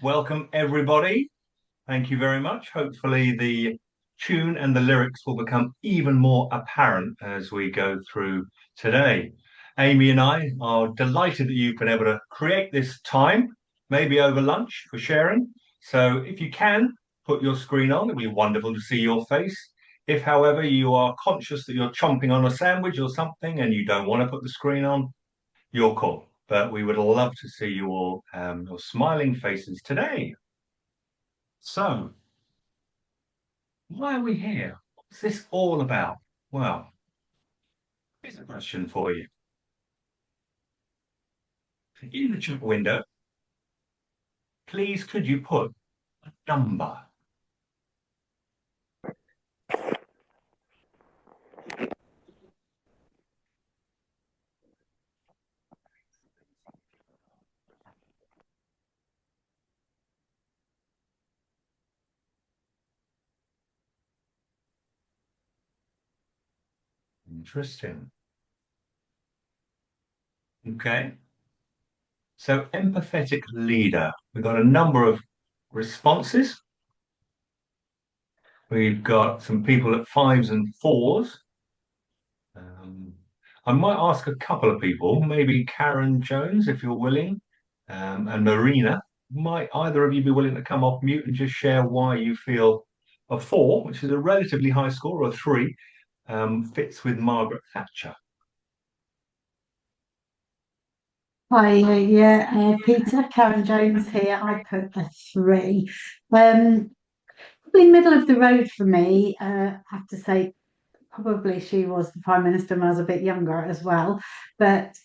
Welcome, everybody. Thank you very much. Hopefully, the tune and the lyrics will become even more apparent as we go through today. Amy and I are delighted that you've been able to create this time, maybe over lunch for sharing. So, if you can, put your screen on. It'd be wonderful to see your face. If, however, you are conscious that you're chomping on a sandwich or something and you don't want to put the screen on, your call. But we would love to see you all, your smiling faces today. So, why are we here? What's this all about? Well, here's a question for you. In the chat window, please could you put a number? Interesting. Okay. So, empathetic leader. We've got a number of responses. We've got some people at 5s and 4s. I might ask a couple of people, maybe Karen Jones, if you're willing, and Marina. Might either of you be willing to come off mute and just share why you feel a 4, which is a relatively high score, or a 3, fits with Margaret Thatcher? Hi, Peter, Karen Jones here. I put a 3. Probably middle of the road for me. I have to say, probably she was the Prime Minister when I was a bit younger as well. But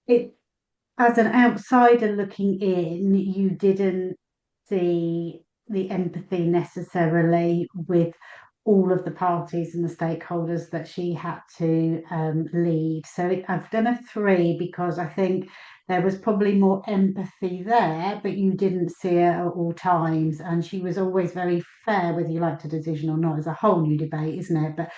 it, as an outsider looking in, you didn't see the empathy necessarily with all of the parties and the stakeholders that she had to lead. So I've done a 3 because I think there was probably more empathy there, but you didn't see it at all times. And she was always very fair, whether you liked a decision or not, is a whole new debate, isn't it? But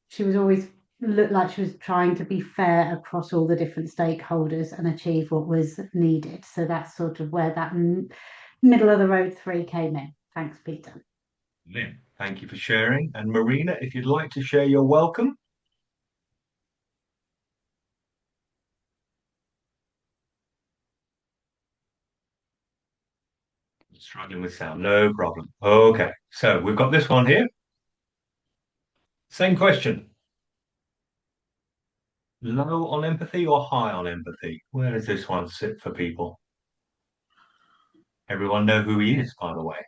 she was always looked like she was trying to be fair across all the different stakeholders and achieve what was needed. So that's sort of where that middle of the road 3 came in. Thanks, Peter. Yeah. Thank you for sharing. And Marina, if you'd like to share, you're welcome. Struggling with sound, no problem. Okay, so we've got this one here. Same question. Low on empathy or high on empathy? Where does this one sit for people? Everyone know who he is, by the way.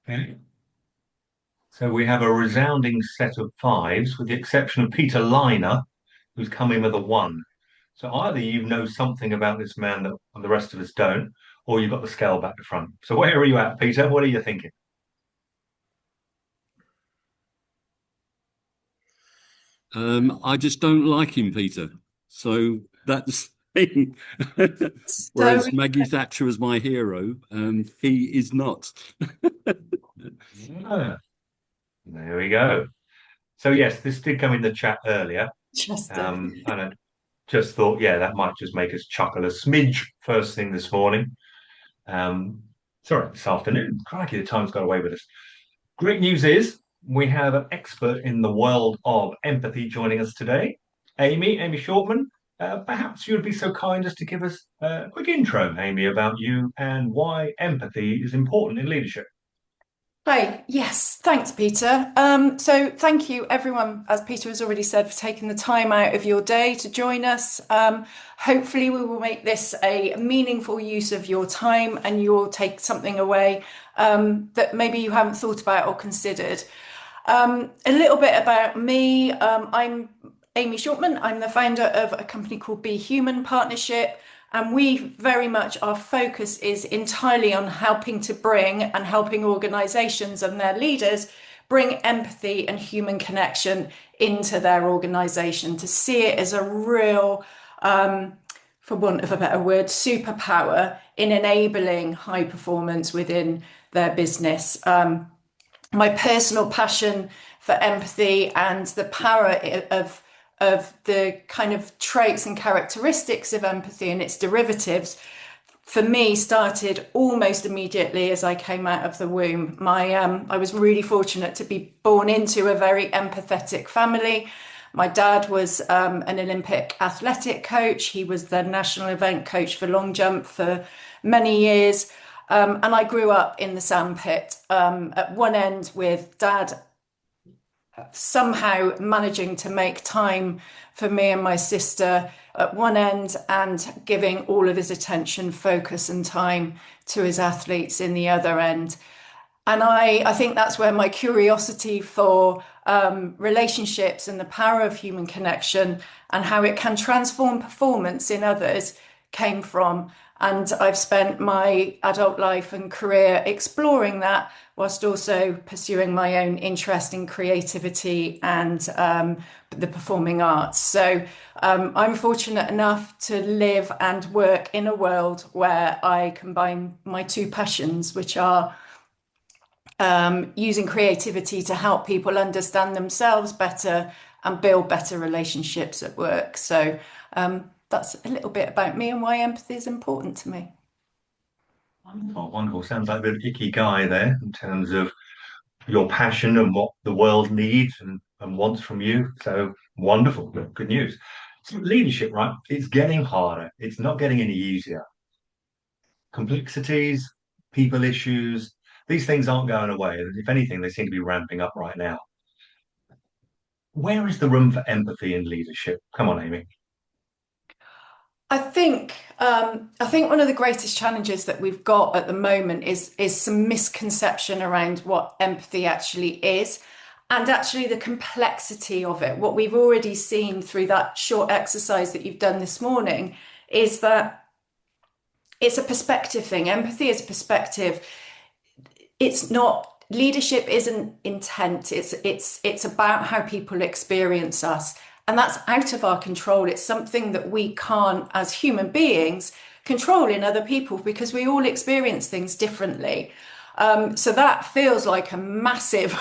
Okay. So we have a resounding set of 5s, with the exception of Peter Liner, who's come in with a 1. So either you know something about this man that the rest of us don't, or you've got the scale back to front. So where are you at, Peter? What are you thinking? I just don't like him, Peter. So that's the thing. So Whereas Maggie Thatcher was my hero, he is not. Ah, there we go. So yes, this did come in the chat earlier. interesting. And I just thought, yeah, that might just make us chuckle a smidge first thing this morning. Sorry, this afternoon. Crikey, the time's got away with us. Great news is we have an expert in the world of empathy joining us today. Amy Shortman, perhaps you would be so kind as to give us a quick intro, Amy, about you and why empathy is important in leadership. Hi, yes, thanks, Peter. So thank you, everyone, as Peter has already said, for taking the time out of your day to join us. Hopefully, we will make this a meaningful use of your time and you'll take something away that maybe you haven't thought about or considered. A little bit about me. I'm Amy Shortman. I'm the founder of a company called Be Human Partnership. And we very much, our focus is entirely on helping to bring and helping organizations and their leaders bring empathy and human connection into their organization, to see it as a real, for want of a better word, superpower in enabling high performance within their business. My personal passion for empathy and the power of of the kind of traits and characteristics of empathy and its derivatives for me started almost immediately as I came out of the womb. I was really fortunate to be born into a very empathetic family. My dad was an Olympic athletic coach. He was the national event coach for long jump for many years. And I grew up in the sandpit at one end with dad somehow managing to make time for me and my sister at one end and giving all of his attention, focus and time to his athletes in the other end. And I think that's where my curiosity for relationships and the power of human connection and how it can transform performance in others came from. And I've spent my adult life and career exploring that, whilst also pursuing my own interest in creativity and the performing arts. So I'm fortunate enough to live and work in a world where I combine my two passions, which are using creativity to help people understand themselves better and build better relationships at work. So that's a little bit about me and why empathy is important to me. Wonderful, wonderful. Sounds like a bit of ikigai there in terms of your passion and what the world needs and wants from you. So wonderful, good news. So leadership, right? It's getting harder. It's not getting any easier. Complexities, people issues, these things aren't going away. If anything, they seem to be ramping up right now. Where is the room for empathy in leadership? Come on, Amy. I think one of the greatest challenges that we've got at the moment is some misconception around what empathy actually is, and actually the complexity of it. What we've already seen through that short exercise that you've done this morning is that it's a perspective thing. Empathy is a perspective. It's not. Leadership isn't intent. It's about how people experience us. And that's out of our control. It's something that we can't, as human beings, control in other people because we all experience things differently. So that feels like a massive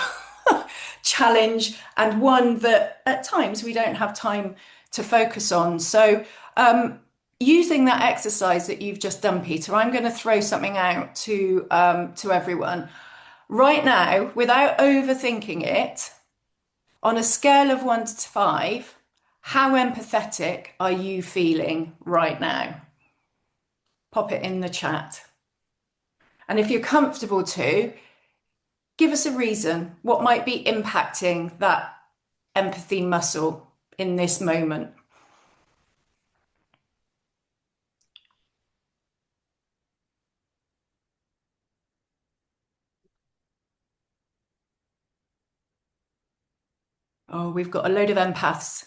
challenge, and one that at times we don't have time to focus on. So using that exercise that you've just done, Peter, I'm going to throw something out to everyone right now without overthinking it. On a scale of 1 to 5, how empathetic are you feeling right now? Pop it in the chat. And if you're comfortable to, give us a reason. What might be impacting that empathy muscle in this moment? Oh, we've got a load of empaths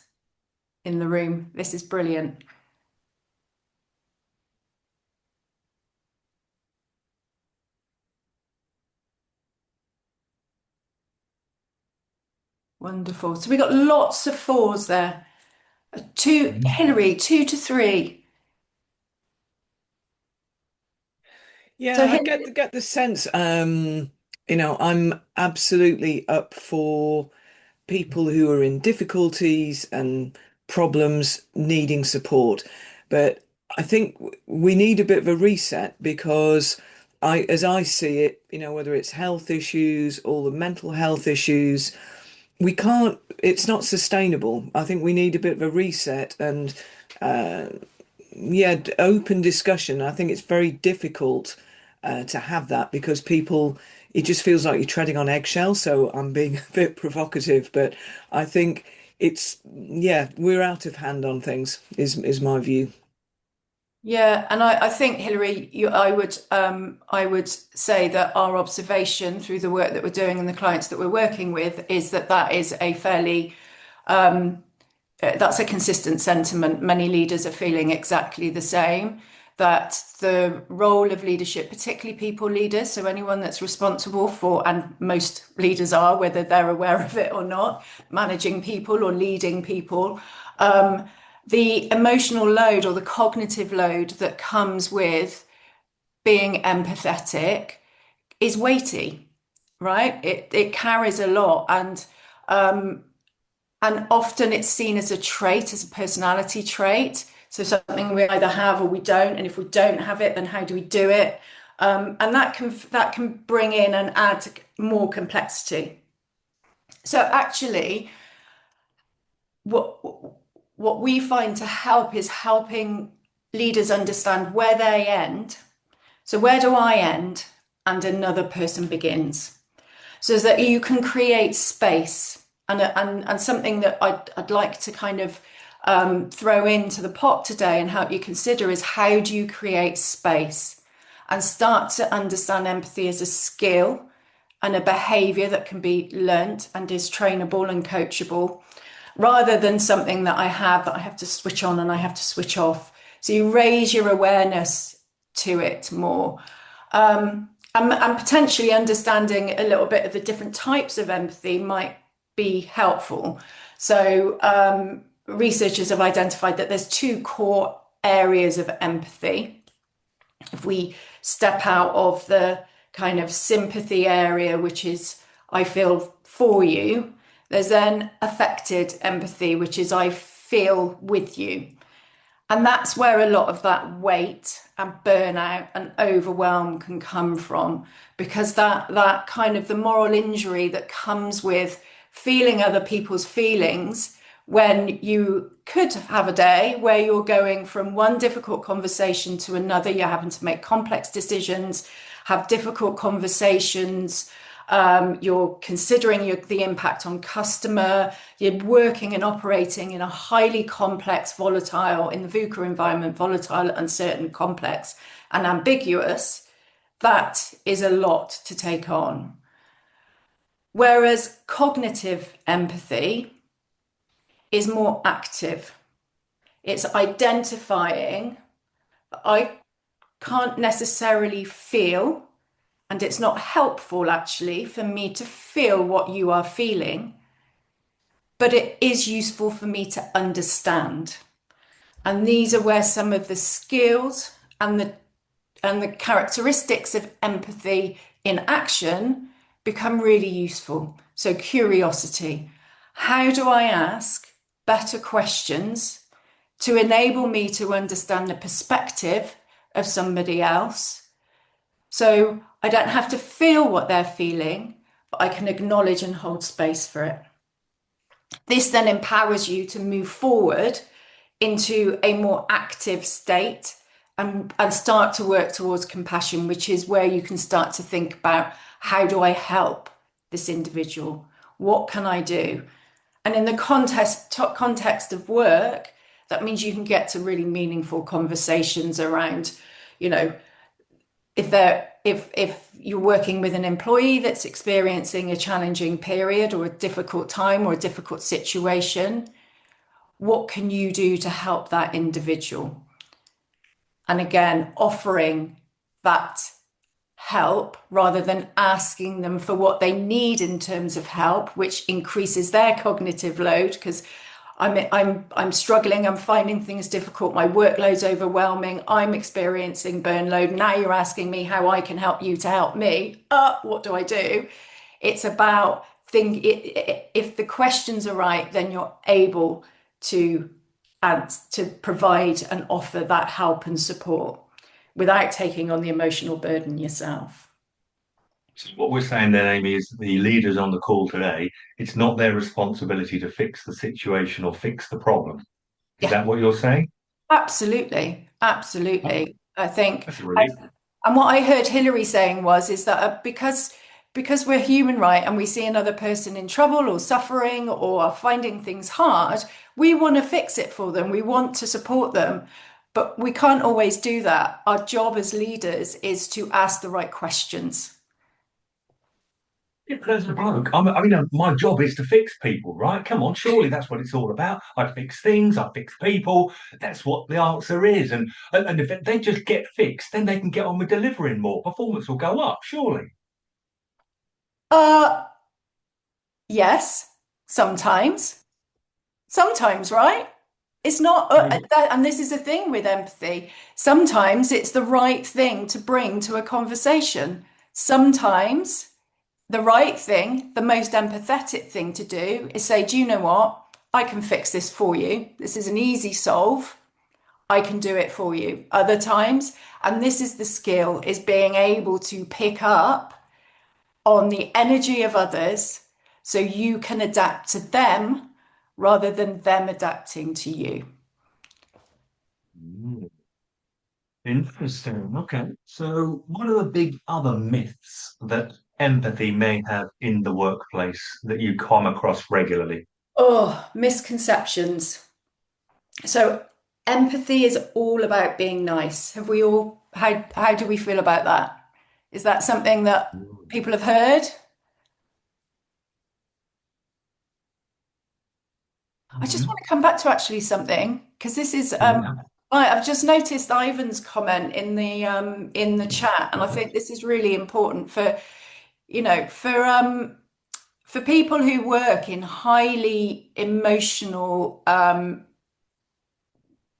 in the room. This is brilliant. Wonderful. So we got lots of 4s there. Hilary, 2 to 3. Yeah, So I get the sense, I'm absolutely up for people who are in difficulties and problems needing support. But I think we need a bit of a reset because as I see it, whether it's health issues or the mental health issues, it's not sustainable. I think we need a bit of a reset and, open discussion. I think it's very difficult to have that because it just feels like you're treading on eggshells. So I'm being a bit provocative, but I think we're out of hand on things is my view. Yeah, and I think, Hilary, I would say that our observation through the work that we're doing and the clients that we're working with is that is a fairly that's a consistent sentiment. Many leaders are feeling exactly the same, that the role of leadership, particularly people leaders, so anyone that's responsible for, and most leaders are, whether they're aware of it or not, managing people or leading people, the emotional load or the cognitive load that comes with being empathetic is weighty, right? It carries a lot, and And often it's seen as a trait, as a personality trait. So something we either have or we don't. And if we don't have it, then how do we do it? And that can bring in and add more complexity. So actually, what we find to help is helping leaders understand where they end. So where do I end and another person begins? So that you can create space. And something that I'd like to kind of throw into the pot today and help you consider is, how do you create space and start to understand empathy as a skill and a behavior that can be learnt and is trainable and coachable, rather than something that I have to switch on and I have to switch off. So you raise your awareness to it more. And potentially understanding a little bit of the different types of empathy might be helpful. So researchers have identified that there's two core areas of empathy. If we step out of the kind of sympathy area, which is I feel for you, there's then affected empathy, which is I feel with you. And that's where a lot of that weight and burnout and overwhelm can come from, because that kind of the moral injury that comes with feeling other people's feelings, when you could have a day where you're going from one difficult conversation to another, you're having to make complex decisions, have difficult conversations, you're considering the impact on customer, you're working and operating in a highly complex, volatile, in the VUCA environment, volatile, uncertain, complex, and ambiguous. That is a lot to take on. Whereas cognitive empathy is more active. It's identifying, I can't necessarily feel, and it's not helpful actually for me to feel what you are feeling, but it is useful for me to understand. And these are where some of the skills and the characteristics of empathy in action become really useful. So curiosity. How do I ask better questions to enable me to understand the perspective of somebody else? So I don't have to feel what they're feeling, but I can acknowledge and hold space for it. This then empowers you to move forward into a more active state and start to work towards compassion, which is where you can start to think about, how do I help this individual? What can I do? And in the context of work, that means you can get to really meaningful conversations around, you know, if you're working with an employee that's experiencing a challenging period or a difficult time or a difficult situation, what can you do to help that individual? And again, offering that help rather than asking them for what they need in terms of help, which increases their cognitive load, because I'm struggling, I'm finding things difficult, my workload's overwhelming, I'm experiencing burn load. Now you're asking me how I can help you to help me. What do I do? It's about if the questions are right, then you're able to provide and offer that help and support without taking on the emotional burden yourself. So what we're saying then, Amy, is the leaders on the call today, it's not their responsibility to fix the situation or fix the problem. Is that what you're saying? Absolutely. Absolutely. I think, that's a relief. And what I heard Hilary saying is that because we're human, right, and we see another person in trouble or suffering or are finding things hard, we want to fix it for them. We want to support them, but we can't always do that. Our job as leaders is to ask the right questions. Yeah, but as a bloke, my job is to fix people, right? Come on, surely that's what it's all about. I fix things, I fix people. That's what the answer is. And if they just get fixed, then they can get on with delivering more. Performance will go up, surely. Yes, sometimes, right? It's not, and this is the thing with empathy. Sometimes it's the right thing to bring to a conversation. Sometimes the right thing, the most empathetic thing to do is say, do you know what? I can fix this for you. This is an easy solve. I can do it for you. Other times, and this is the skill, is being able to pick up on the energy of others so you can adapt to them rather than them adapting to you. Mm, interesting. Okay. So, what are the big other myths that empathy may have in the workplace that you come across regularly? Oh, misconceptions. So empathy is all about being nice. Have we all, how do we feel about that? Is that something that Mm. people have heard? I just Mhm. want to come back to actually something because this is Yeah. I've just noticed Ivan's comment in the chat, and I think this is really important for for people who work in highly emotional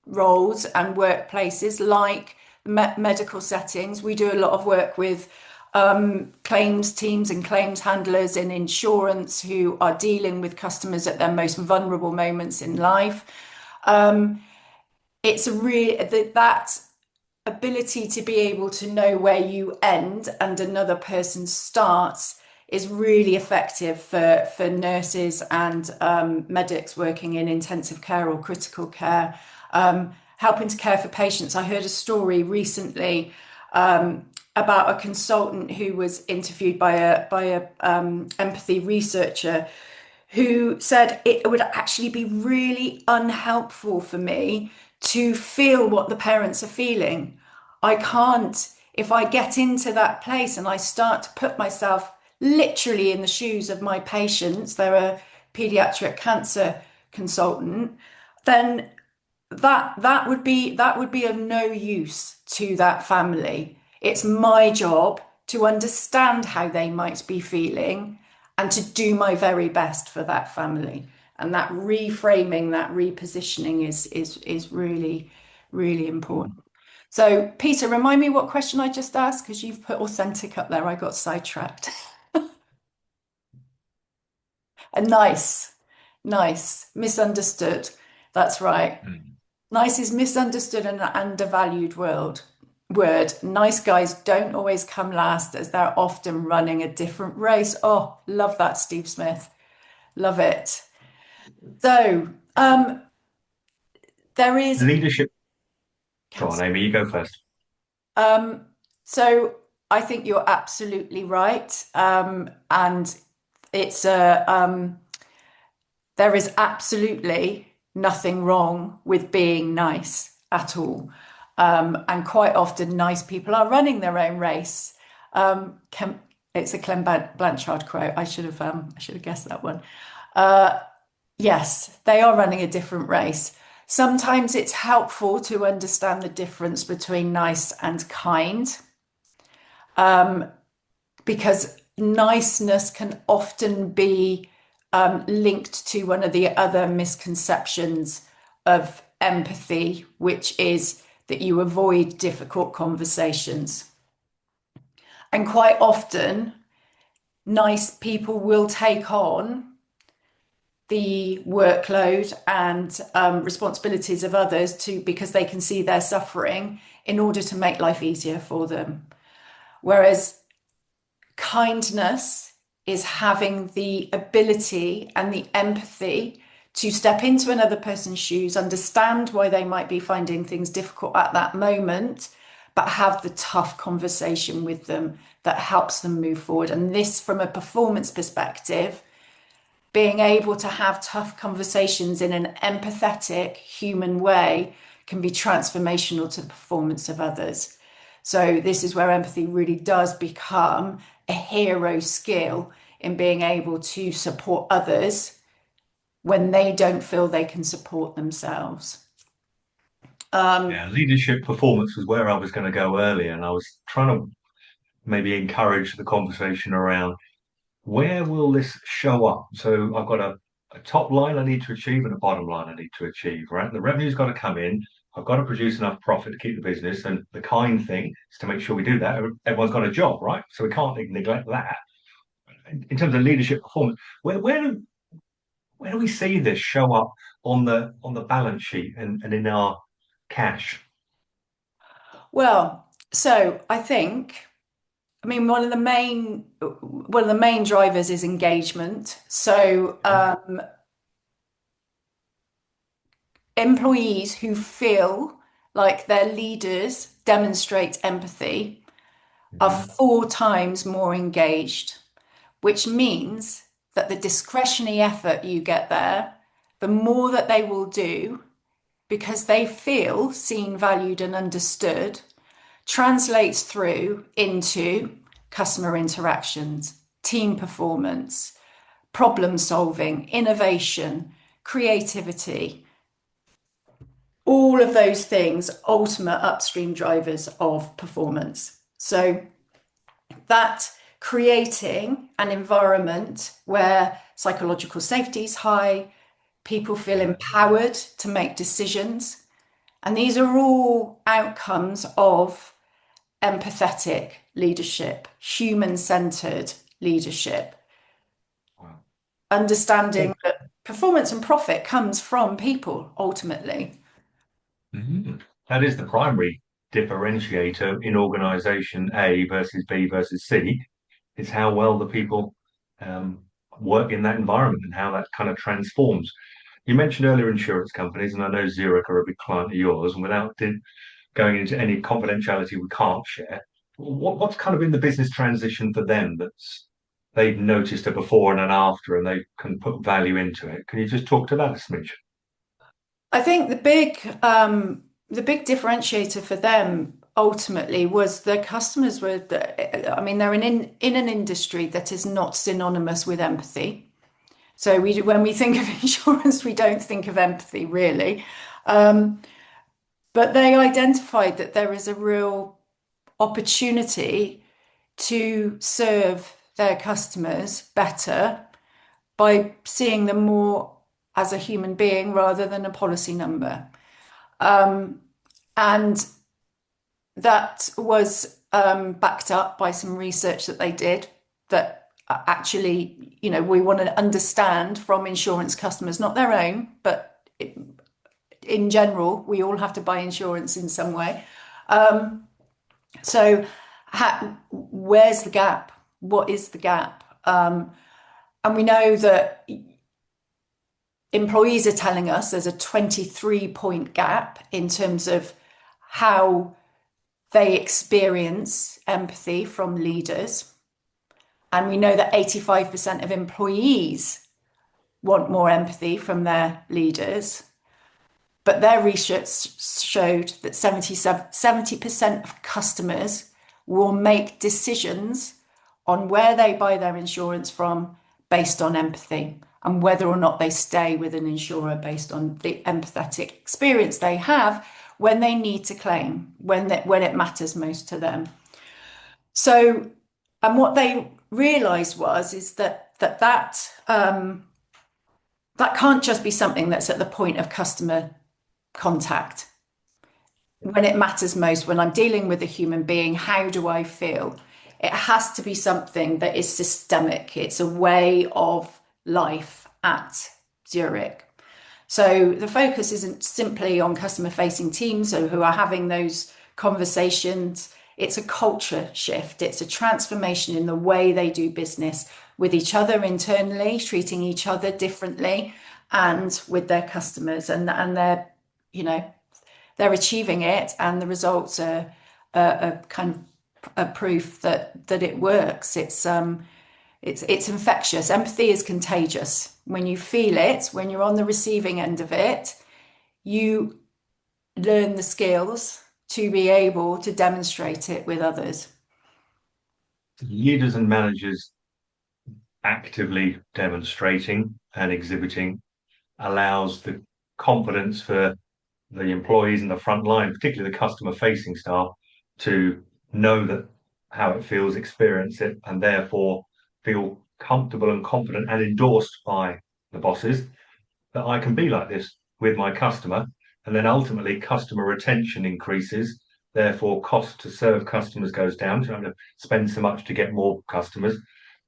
roles and workplaces like medical settings. We do a lot of work with claims teams and claims handlers in insurance who are dealing with customers at their most vulnerable moments in life. It's a real that ability to be able to know where you end and another person starts is really effective for nurses and medics working in intensive care or critical care, helping to care for patients. I heard a story recently about a consultant who was interviewed by a empathy researcher who said it would actually be really unhelpful for me to feel what the parents are feeling. I can't, if I get into that place and I start to put myself literally in the shoes of my patients, they're a pediatric cancer consultant, then that would be of no use to that family. It's my job to understand how they might be feeling and to do my very best for that family. And that reframing, that repositioning is really, really important. So, Peter, remind me what question I just asked because you've put authentic up there. I got sidetracked. And nice, nice, misunderstood. That's right. Mm. Nice is misunderstood and an undervalued word. Nice guys don't always come last as they're often running a different race. Oh, love that, Steve Smith. Love it. So, there is Leadership. Go on, cancel. Amy, you go first. Um, so I think you're absolutely right. And it's there is absolutely nothing wrong with being nice at all. And quite often, nice people are running their own race. It's a Clem Blanchard quote. I should have guessed that one. Yes, they are running a different race. Sometimes it's helpful to understand the difference between nice and kind, because niceness can often be linked to one of the other misconceptions of empathy, which is that you avoid difficult conversations. And quite often, nice people will take on the workload and responsibilities of others because they can see their suffering in order to make life easier for them. Whereas kindness is having the ability and the empathy to step into another person's shoes, understand why they might be finding things difficult at that moment, but have the tough conversation with them that helps them move forward. And this, from a performance perspective, being able to have tough conversations in an empathetic, human way can be transformational to the performance of others. So this is where empathy really does become a hero skill in being able to support others when they don't feel they can support themselves. Yeah, leadership performance was where I was going to go earlier, and I was trying to maybe encourage the conversation around where will this show up? So I've got a top line I need to achieve and a bottom line I need to achieve, right? The revenue's got to come in. I've got to produce enough profit to keep the business. And the kind thing is to make sure we do that. Everyone's got a job, right? So we can't neglect that. In terms of leadership performance, where do do we see this show up on the balance sheet and in our cash? Well, so I mean, one of the main drivers is engagement. So employees who feel like their leaders demonstrate empathy are 4 times more engaged, which means that the discretionary effort you get there, the more that they will do because they feel seen, valued, and understood, translates through into customer interactions, team performance, problem solving, innovation, creativity. All of those things, ultimate upstream drivers of performance. So that creating an environment where psychological safety is high, people feel empowered to make decisions. And these are all outcomes of empathetic leadership, human-centered leadership. Wow. Understanding that performance and profit comes from people ultimately. That is the primary differentiator in organization A versus B versus C, is how well the people work in that environment and how that kind of transforms. You mentioned earlier insurance companies, and I know Zurich are a big client of yours, and without going into any confidentiality we can't share, what's kind of been the business transition for them that's they've noticed a before and an after and they can put value into it? Can you just talk to that a smidge? I think the big differentiator for them ultimately was their customers were, I mean, they're in an industry that is not synonymous with empathy. So when we think of insurance, we don't think of empathy really. But they identified that there is a real opportunity to serve their customers better by seeing them more as a human being rather than a policy number. And that was backed up by some research that they did that actually, we want to understand from insurance customers, not their own, but in general, we all have to buy insurance in some way. So where's the gap? What is the gap? And we know that employees are telling us there's a 23-point gap in terms of how they experience empathy from leaders. And we know that 85% of employees want more empathy from their leaders. But their research showed that 70% of customers will make decisions on where they buy their insurance from based on empathy, and whether or not they stay with an insurer based on the empathetic experience they have when they need to claim, when it matters most to them. So, and what they realized is that can't just be something that's at the point of customer contact. When it matters most, when I'm dealing with a human being, how do I feel? It has to be something that is systemic. It's a way of life at Zurich. So the focus isn't simply on customer-facing teams who are having those conversations. It's a culture shift. It's a transformation in the way they do business with each other internally, treating each other differently, and with their customers. And they're, they're achieving it, and the results are kind of a proof that it works. It's infectious. Empathy is contagious. When you feel it, when you're on the receiving end of it, you learn the skills to be able to demonstrate it with others. Leaders and managers actively demonstrating and exhibiting allows the confidence for the employees in the front line, particularly the customer-facing staff, to know that how it feels, experience it, and therefore feel comfortable and confident and endorsed by the bosses that I can be like this with my customer. And then ultimately customer retention increases, therefore cost to serve customers goes down, so you don't have to spend so much to get more customers.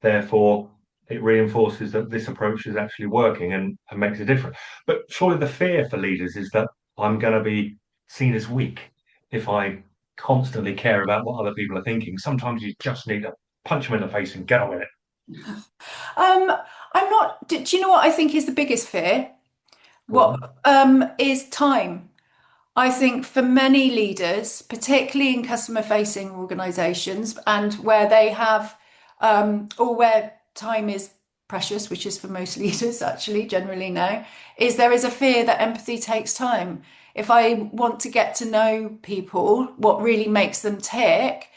Therefore it reinforces that this approach is actually working and makes a difference. But surely the fear for leaders is that I'm going to be seen as weak if I constantly care about what other people are thinking. Sometimes you just need to punch them in the face and get on with it. I'm not. Do you know what I think is the biggest fear? Go on. What is time? I think for many leaders, particularly in customer facing organizations and where they have, or where time is precious, which is for most leaders actually generally now, is there is a fear that empathy takes time. If I want to get to know people, what really makes them tick,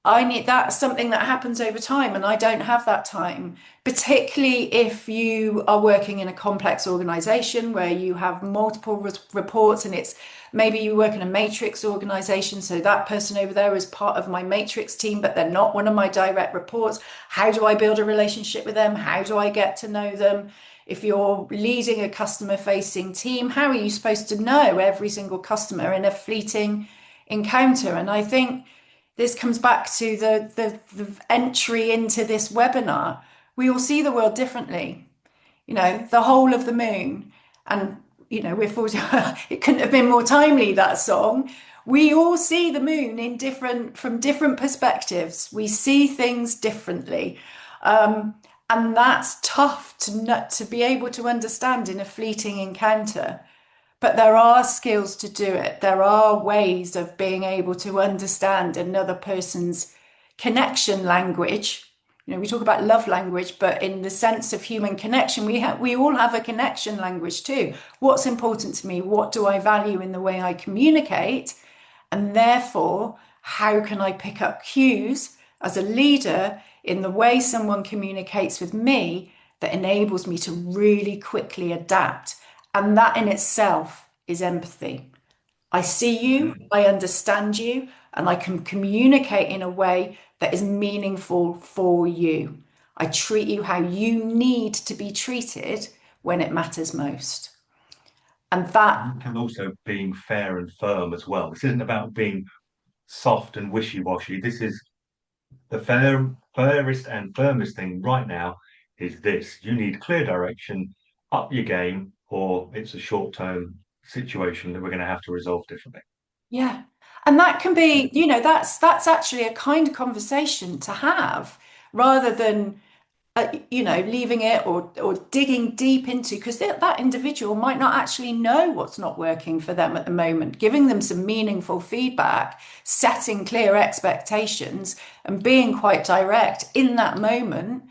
that's something that happens over time, and I don't have that time, particularly if you are working in a complex organization where you have multiple reports, and it's maybe you work in a matrix organization. So that person over there is part of my matrix team, but they're not one of my direct reports. How do I build a relationship with them? How do I get to know them? If you're leading a customer facing team, how are you supposed to know every single customer in a fleeting encounter? And I think this comes back to the entry into this webinar. We all see the world differently. The whole of the moon, and we're 40, it couldn't have been more timely, that song. We all see the moon from different perspectives. We see things differently. And that's tough to be able to understand in a fleeting encounter. But there are skills to do it. There are ways of being able to understand another person's connection language. We talk about love language, but in the sense of human connection, we all have a connection language too. What's important to me? What do I value in the way I communicate? And therefore, how can I pick up cues as a leader in the way someone communicates with me that enables me to really quickly adapt? And that in itself is empathy. I see you, I understand you, and I can communicate in a way that is meaningful for you. I treat you how you need to be treated when it matters most. And that And also being fair and firm as well. This isn't about being soft and wishy-washy. This is the fairest and firmest thing right now is this. You need clear direction, up your game, or it's a short-term situation that we're going to have to resolve differently. Yeah. And that can be, that's actually a kind of conversation to have rather than, leaving it or digging deep into, because that individual might not actually know what's not working for them at the moment. Giving them some meaningful feedback, setting clear expectations, and being quite direct in that moment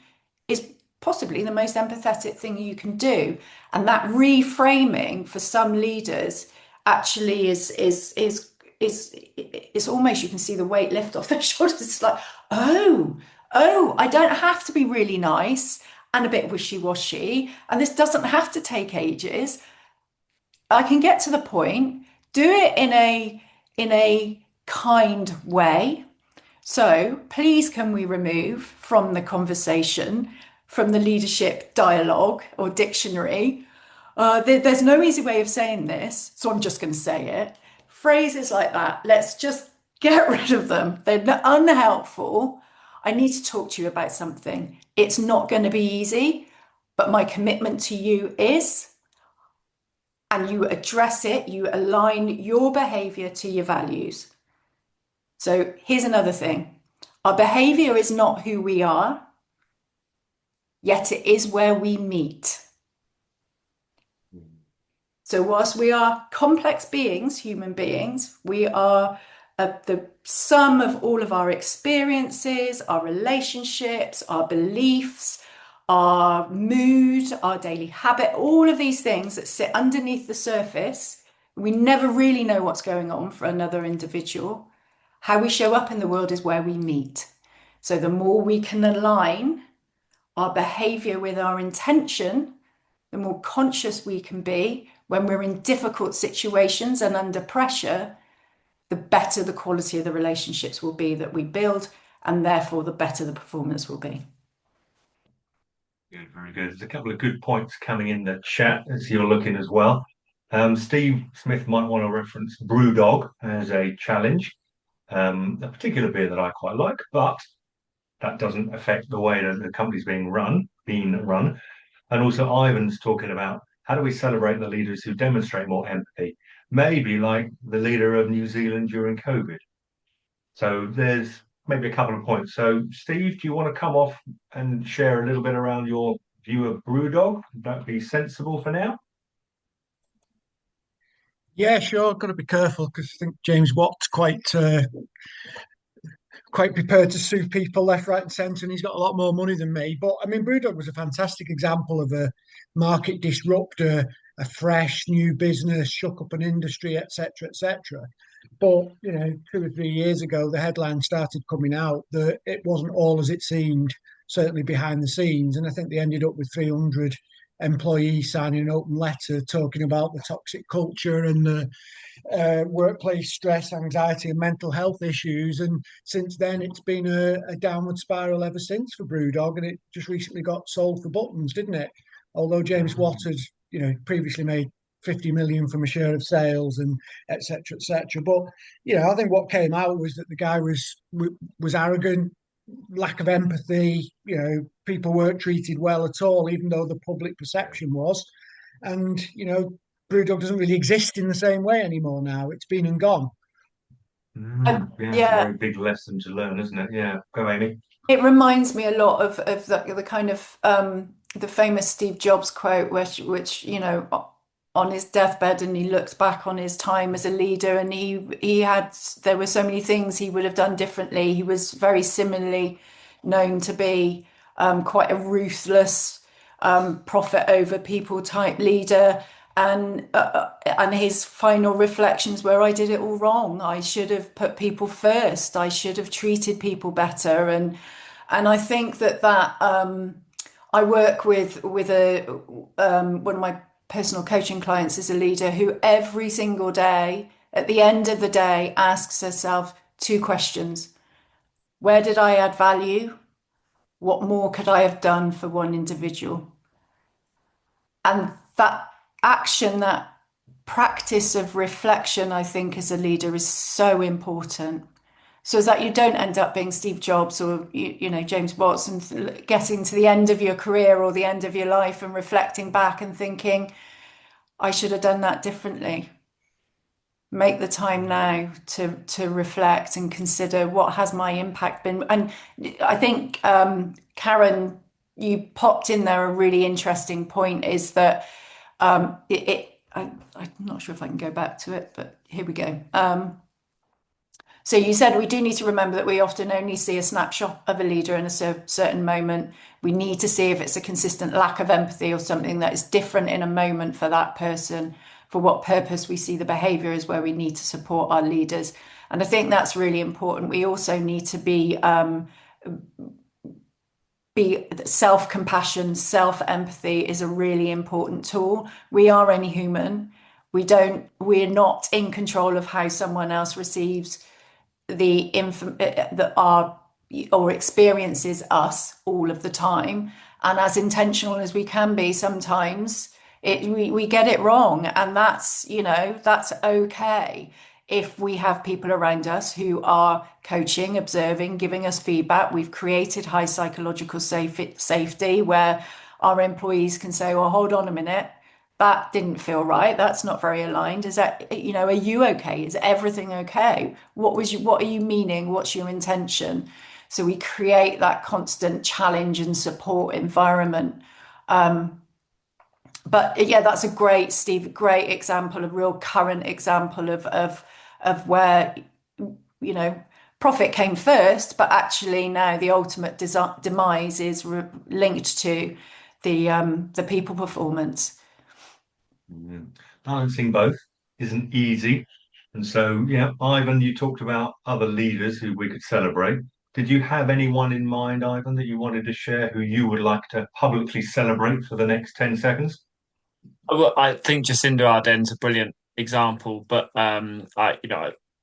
is possibly the most empathetic thing you can do. And that reframing for some leaders actually is almost, you can see the weight lift off their shoulders. It's like, oh, I don't have to be really nice and a bit wishy-washy, and this doesn't have to take ages. I can get to the point, do it in a kind way. So please, can we remove from the conversation, from the leadership dialogue or dictionary? There's no easy way of saying this, so I'm just going to say it. Phrases like that, let's just get rid of them. They're unhelpful. I need to talk to you about something. It's not going to be easy, but my commitment to you is, and you address it, you align your behavior to your values. So here's another thing. Our behavior is not who we are, yet it is where we meet. So whilst we are complex beings, human beings, we are the sum of all of our experiences, our relationships, our beliefs, our mood, our daily habit, all of these things that sit underneath the surface. We never really know what's going on for another individual. How we show up in the world is where we meet. So the more we can align our behavior with our intention, the more conscious we can be when we're in difficult situations and under pressure, the better the quality of the relationships will be that we build, and therefore the better the performance will be. Good, very good. There's a couple of good points coming in the chat as you're looking as well. Steve Smith might want to reference Brewdog as a challenge, a particular beer that I quite like, but that doesn't affect the way that the company's being run. been run. And also Ivan's talking about how do we celebrate the leaders who demonstrate more empathy? Maybe like the leader of New Zealand during COVID. So there's maybe a couple of points. So Steve, do you want to come off and share a little bit around your view of Brewdog? Would that be sensible for now? Yeah, sure. Got to be careful because I think James Watt's quite prepared to sue people left, right, and centre, and he's got a lot more money than me. But I mean, Brewdog was a fantastic example of a market disruptor, a fresh new business, shook up an industry, etc., etc. But 2 or 3 years ago, the headlines started coming out that it wasn't all as it seemed, certainly behind the scenes, and I think they ended up with 300 employees signing an open letter talking about the toxic culture and the workplace stress, anxiety, and mental health issues. And since then, it's been a downward spiral ever since for Brewdog, and it just recently got sold for buttons, didn't it? Although James Watt had, previously made 50 million from a share of sales and etc. etc. But I think what came out was that the guy was arrogant, lack of empathy. People weren't treated well at all, even though the public perception was. And Brewdog doesn't really exist in the same way anymore now. It's been and gone. Yeah, it's a Yeah, very big lesson to learn, isn't it? Yeah, go Amy. it reminds me a lot of the kind of the famous Steve Jobs quote, which on his deathbed, and he looks back on his time as a leader, and there were so many things he would have done differently. He was very similarly known to be quite a ruthless, profit over people type leader. And his final reflections were, I did it all wrong. I should have put people first. I should have treated people better. And I think that I work with one of my personal coaching clients is a leader who every single day, at the end of the day, asks herself 2 questions. Where did I add value? What more could I have done for one individual? And that action, that practice of reflection, I think, as a leader is so important. So that you don't end up being Steve Jobs or James Watts and getting to the end of your career or the end of your life and reflecting back and thinking, I should have done that differently. Make the time now to reflect and consider what has my impact been. And I think Karen, you popped in there a really interesting point is that I'm not sure if I can go back to it, but here we go. So you said we do need to remember that we often only see a snapshot of a leader in a certain moment. We need to see if it's a consistent lack of empathy or something that is different in a moment for that person. For what purpose we see the behavior is where we need to support our leaders. And I think that's really important. We also need to be self-compassion, self-empathy is a really important tool. We are only human. We're not in control of how someone else receives or experiences us all of the time. And as intentional as we can be, sometimes we get it wrong, and that's okay. If we have people around us who are coaching, observing, giving us feedback, we've created high psychological safety where our employees can say, well, hold on a minute, that didn't feel right. That's not very aligned. Is that, are you okay? Is everything okay? What are you meaning? What's your intention? So we create that constant challenge and support environment. But yeah, that's a great example, a real current example of where, profit came first, but actually now the ultimate demise is linked to the people performance. Balancing both isn't easy. And so, yeah, Ivan, you talked about other leaders who we could celebrate. Did you have anyone in mind, Ivan, that you wanted to share who you would like to publicly celebrate for the next 10 seconds? Well, I think Jacinda Ardern's a brilliant example, but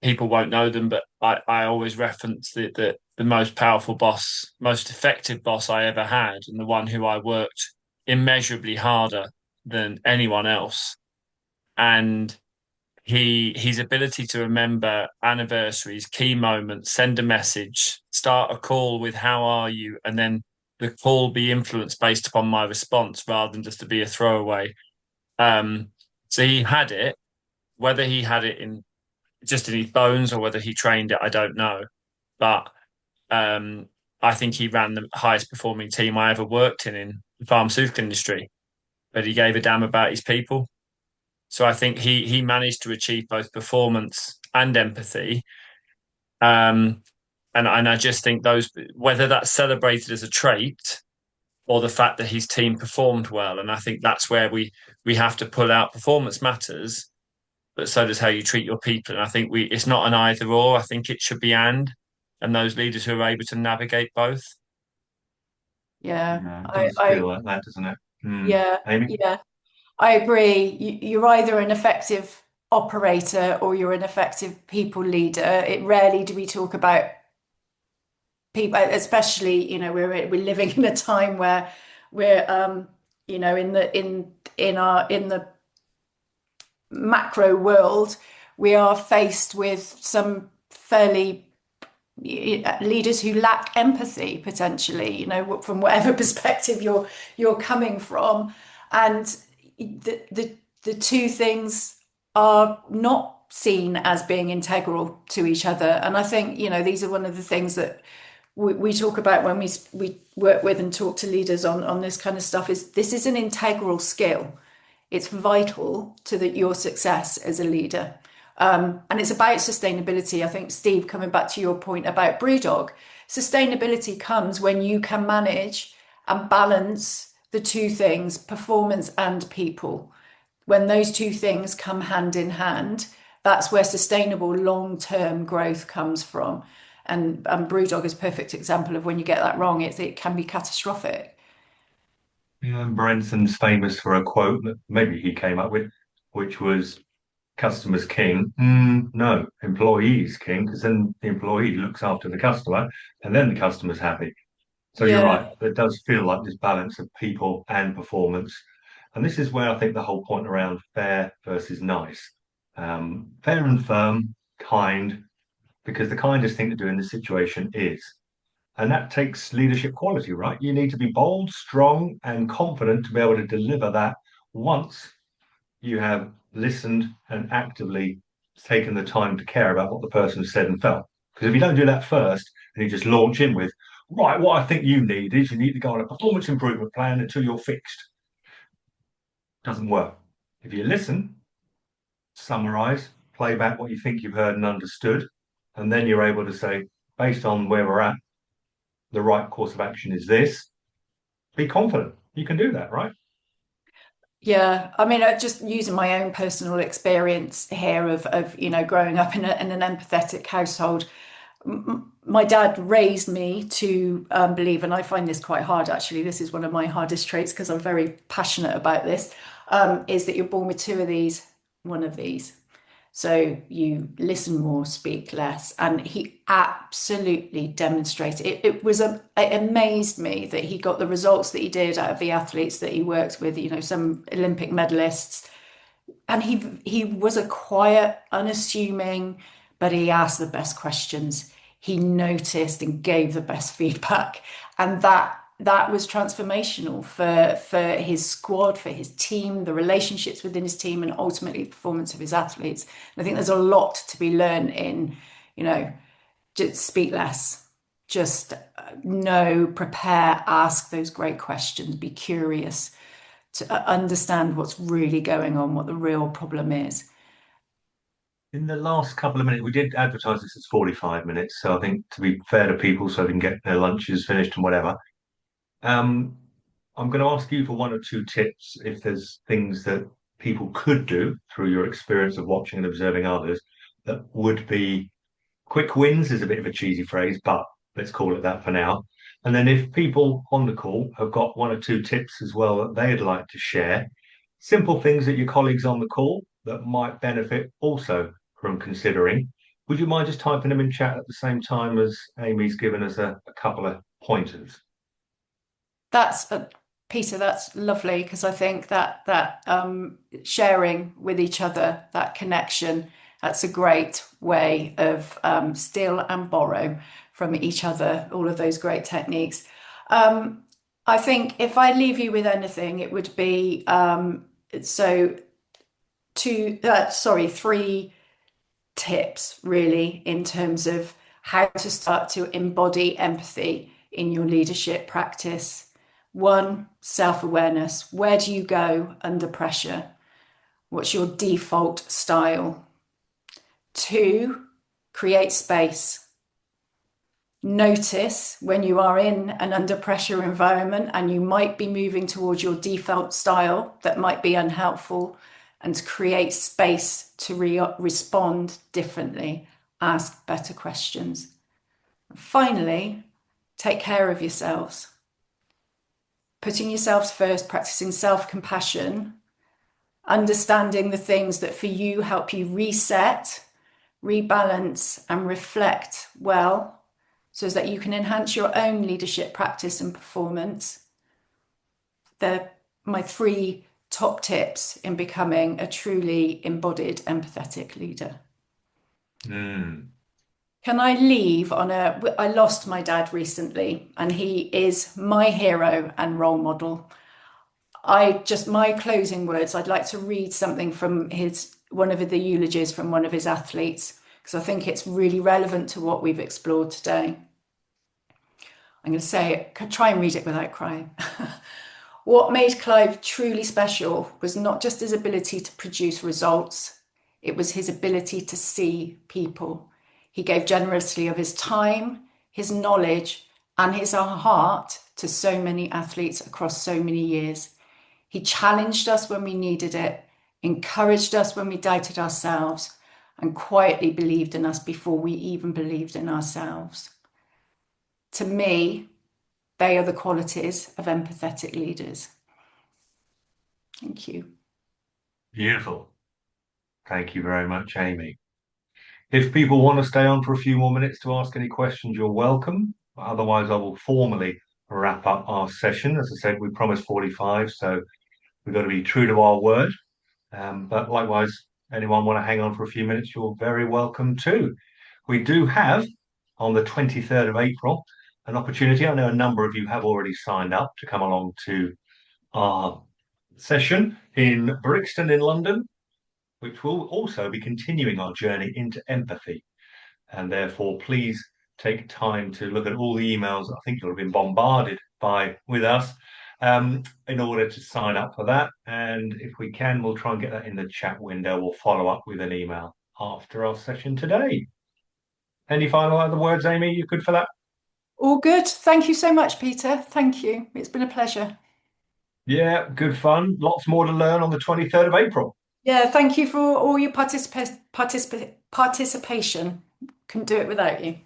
people won't know them, but I always reference the most powerful boss, most effective boss I ever had, and the one who I worked immeasurably harder than anyone else. And his ability to remember anniversaries, key moments, send a message, start a call with "How are you?" and then the call be influenced based upon my response rather than just to be a throwaway. So he had it, whether he had it in just in his bones or whether he trained it, I don't know. But I think he ran the highest performing team I ever worked in the pharmaceutical industry. But he gave a damn about his people. So I think he managed to achieve both performance and empathy. And I just think those, whether that's celebrated as a trait or the fact that his team performed well, and I think that's where we have to pull out performance matters, but so does how you treat your people. And I think it's not an either or. I think it should be and those leaders who are able to navigate both. Yeah, Yeah, it does feel like that, doesn't it? yeah, Amy? yeah. I agree. You're either an effective operator or you're an effective people leader. It rarely do we talk about people, especially, we're living in a time where we're in the macro world, we are faced with some fairly leaders who lack empathy potentially, from whatever perspective you're coming from, and the two things are not seen as being integral to each other. And I think these are one of the things that we talk about when we work with and talk to leaders on this kind of stuff. Is this is an integral skill. It's vital to your success as a leader. And it's about sustainability. I think, Steve, coming back to your point about Brewdog, sustainability comes when you can manage and balance the two things, performance and people. When those two things come hand in hand, that's where sustainable long-term growth comes from. And Brewdog is a perfect example of when you get that wrong, it can be catastrophic. Yeah, and Branson's famous for a quote that maybe he came up with, which was customers king. No, employees king, because then the employee looks after the customer and then the customer's happy. So you're Yeah, right. It does feel like this balance of people and performance. And this is where I think the whole point around fair versus nice. Fair and firm, kind, because the kindest thing to do in this situation is. And that takes leadership quality, right? You need to be bold, strong, and confident to be able to deliver that once you have listened and actively taken the time to care about what the person said and felt. Because if you don't do that first and you just launch in with, right, what I think you need is you need to go on a performance improvement plan until you're fixed. Doesn't work. If you listen, summarize, play back what you think you've heard and understood, and then you're able to say, based on where we're at, the right course of action is this. Be confident. You can do that, right? yeah. I mean, just using my own personal experience here of growing up in an empathetic household. My dad raised me to believe, and I find this quite hard actually. This is one of my hardest traits because I'm very passionate about this. Is that you're born with two of these, one of these. So you listen more, speak less. And he absolutely demonstrated it. It amazed me that he got the results that he did out of the athletes that he worked with, some Olympic medalists. And he was a quiet, unassuming, but he asked the best questions. He noticed and gave the best feedback. And that was transformational for his squad, for his team, the relationships within his team, and ultimately the performance of his athletes. And I think there's a lot to be learned in, just speak less, just know, prepare, ask those great questions, be curious, to understand what's really going on, what the real problem is. In the last couple of minutes, we did advertise this as 45 minutes. So I think to be fair to people so they can get their lunches finished and whatever, I'm going to ask you for one or two tips if there's things that people could do through your experience of watching and observing others that would be quick wins is a bit of a cheesy phrase, but let's call it that for now. And then if people on the call have got one or two tips as well that they'd like to share, simple things that your colleagues on the call that might benefit also from considering, would you mind just typing them in chat at the same time as Amy's given us a couple of pointers? That's Peter, that's lovely because I think that sharing with each other, that connection, that's a great way of steal and borrow from each other, all of those great techniques. I think if I leave you with anything, it would be three tips really in terms of how to start to embody empathy in your leadership practice. One, self-awareness. Where do you go under pressure? What's your default style? Two, create space. Notice when you are in an under pressure environment and you might be moving towards your default style that might be unhelpful, and to create space to respond differently, ask better questions. And finally, take care of yourselves. Putting yourselves first, practicing self-compassion, understanding the things that for you help you reset, rebalance, and reflect well, so that you can enhance your own leadership practice and performance. They're my three top tips in becoming a truly embodied empathetic leader. Can I leave on I lost my dad recently, and he is my hero and role model. My closing words, I'd like to read something from one of the eulogies from one of his athletes, because I think it's really relevant to what we've explored today. I'm going to say it, try and read it without crying. What made Clive truly special was not just his ability to produce results, it was his ability to see people. He gave generously of his time, his knowledge, and his heart to so many athletes across so many years. He challenged us when we needed it, encouraged us when we doubted ourselves, and quietly believed in us before we even believed in ourselves. To me, they are the qualities of empathetic leaders. Thank you. Beautiful. Thank you very much, Amy. If people want to stay on for a few more minutes to ask any questions, you're welcome. Otherwise, I will formally wrap up our session. As I said, we promised 45, so we've got to be true to our word. But likewise, anyone want to hang on for a few minutes, you're very welcome too. We do have, on the 23rd of April, an opportunity. I know a number of you have already signed up to come along to our session in Brixton in London, which will also be continuing our journey into empathy. And therefore, please take time to look at all the emails I think you'll have been bombarded with us in order to sign up for that. And if we can, we'll try and get that in the chat window. We'll follow up with an email after our session today. Any final other words, Amy? You good for that? All good. Thank you so much, Peter. Thank you. It's been a pleasure. Yeah, good fun. Lots more to learn on the 23rd of April. Yeah, thank you for all your participation. Couldn't do it without you.